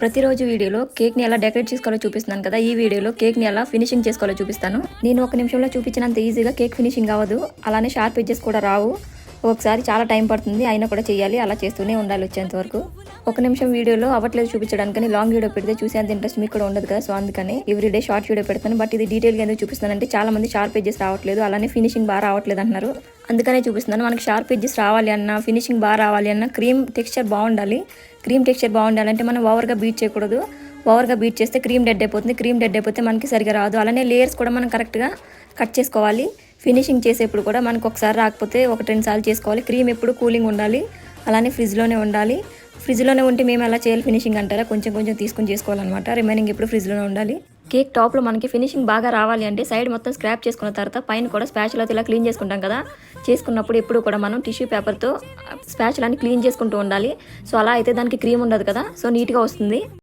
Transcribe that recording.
ప్రతిరోజు వీడియోలో కేక్ని ఎలా డెకరేట్ చేసుకోవాలో చూపిస్తున్నాను కదా. ఈ వీడియోలో కేక్ని ఎలా ఫినిషింగ్ చేసుకోవాలో చూపిస్తాను. నేను ఒక నిమిషంలో చూపించినంత ఈజీగా కేక్ ఫినిషింగ్ అవ్వదు, అలానే షార్ప్ ఎడ్జెస్ కూడా రావు. ఒకసారి చాలా టైం పడుతుంది, అయినా కూడా చేయాలి. అలా చేస్తూనే ఉండాలి వచ్చేంత వరకు. ఒక నిమిషం వీడియోలో అవ్వట్లేదు చూపించడానికని లాంగ్ వీడియో పెడితే చూసేంత ఇంట్రెస్ట్ మీకు కూడా ఉండదు కదా. సో అందుకని ఎవ్రీడే షార్ట్ వీడియో పెడతాను. బట్ ఇది డీటెయిల్గా ఎందుకు చూపిస్తానంటే చాలా మంది షార్ప్ ఎడ్జెస్ రావట్లేదు, అలానే ఫినిషింగ్ బాగా రావట్లేదు అంటున్నారు. అందుకనే చూపిస్తున్నాను. మనకి షార్ప్ ఎడ్జెస్ రావాలి అన్న, ఫినిషింగ్ బాగా రావాలి అన్న, క్రీమ్ టెక్స్చర్ బాగుండాలి. క్రీమ్ టెక్స్చర్ బాగుండాలంటే మనం ఓవర్గా బీట్ చేయకూడదు. ఓవర్గా బీట్ చేస్తే క్రీమ్ డెడ్ అయిపోతుంది. క్రీమ్ డెడ్ అయిపోతే మనకి సరిగా రాదు. అలానే లేయర్స్ కూడా మనం కరెక్ట్గా కట్ చేసుకోవాలి. ఫినిషింగ్ చేసేప్పుడు కూడా మనకు ఒకసారి రాకపోతే 1-2 సార్లు చేసుకోవాలి. క్రీమ్ ఎప్పుడు కూలింగ్ ఉండాలి, అలానే ఫ్రిడ్జ్లోనే ఉండాలి. ఫ్రిడ్జ్లోనే ఉంటే మేము ఎలా చేయాలి ఫినిషింగ్ అంటారా, కొంచెం కొంచెం తీసుకొని చేసుకోవాలన్నమాట. రిమైనింగ్ ఎప్పుడు ఫ్రిడ్జ్లోనే ఉండాలి. కేక్ టాప్లో మనకి ఫినిషింగ్ బాగా రావాలి అంటే సైడ్ మొత్తం స్క్రాప్ చేసుకున్న తర్వాత పైన కూడా స్పాచులాతో ఇలా క్లీన్ చేసుకుంటాం కదా. చేసుకున్నప్పుడు ఎప్పుడు కూడా మనం టిష్యూ పేపర్తో స్పాచులాని క్లీన్ చేసుకుంటూ ఉండాలి. సో అలా అయితే దానికి క్రీమ్ ఉండదు కదా, సో నీట్గా వస్తుంది.